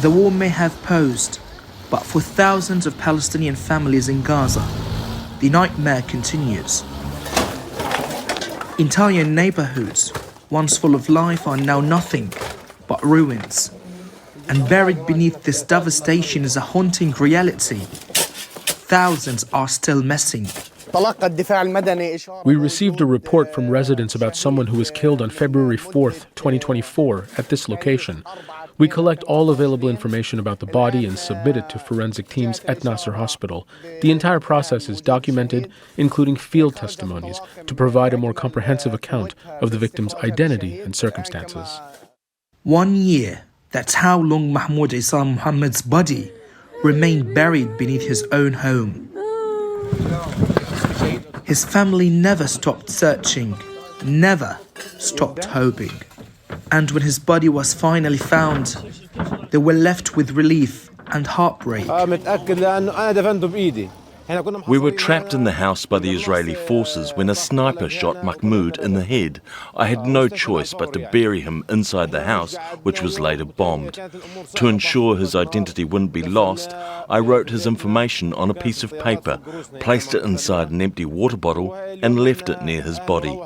the war may have posed, but for thousands of Palestinian families in Gaza, the nightmare continues. Entire neighborhoods, once full of life, are now nothing but ruins. And buried beneath this devastation is a haunting reality. Thousands are still missing. We received a report from residents about someone who was killed on February 4th, 2024, at this location. We collect all available information about the body and submit it to forensic teams at Nasser Hospital. The entire process is documented, including field testimonies, to provide a more comprehensive account of the victim's identity and circumstances. 1 year, that's how long Mahmoud Issam Mohammed's body remained buried beneath his own home. His family never stopped searching, never stopped hoping. And when his body was finally found, they were left with relief and heartbreak. We were trapped in the house by the Israeli forces when a sniper shot Mahmoud in the head. I had no choice but to bury him inside the house, which was later bombed. To ensure his identity wouldn't be lost, I wrote his information on a piece of paper, placed it inside an empty water bottle, and left it near his body.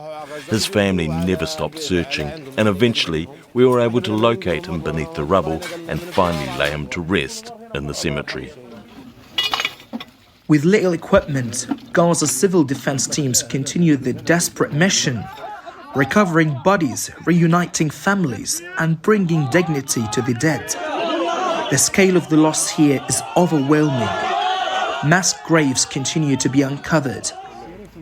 His family never stopped searching, and eventually we were able to locate him beneath the rubble and finally lay him to rest in the cemetery. With little equipment, Gaza's civil defense teams continue their desperate mission, recovering bodies, reuniting families, and bringing dignity to the dead. The scale of the loss here is overwhelming. Mass graves continue to be uncovered,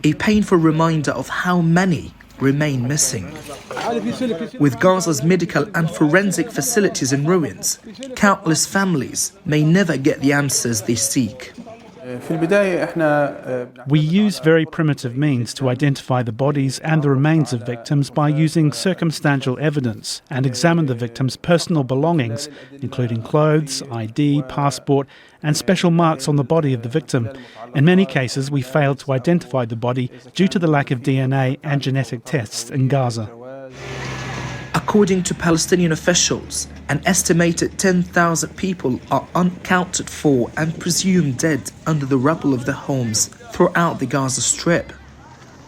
a painful reminder of how many remain missing. With Gaza's medical and forensic facilities in ruins, countless families may never get the answers they seek. We use very primitive means to identify the bodies and the remains of victims by using circumstantial evidence and examine the victims' personal belongings, including clothes, ID, passport, and special marks on the body of the victim. In many cases, we failed to identify the body due to the lack of DNA and genetic tests in Gaza. According to Palestinian officials, an estimated 10,000 people are unaccounted for and presumed dead under the rubble of their homes throughout the Gaza Strip.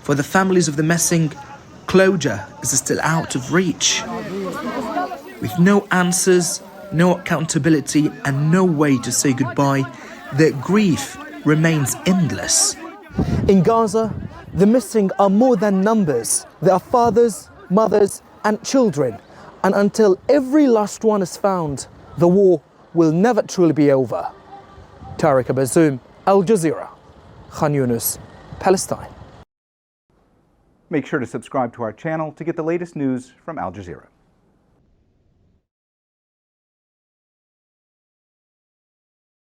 For the families of the missing, closure is still out of reach. With no answers, no accountability, and no way to say goodbye, their grief remains endless. In Gaza, the missing are more than numbers. There are fathers, mothers, and children, and until every last one is found, the war will never truly be over. Tareq, Azzoum, Al Jazeera, Khan Younis, Palestine. Make sure to subscribe to our channel to get the latest news from Al Jazeera.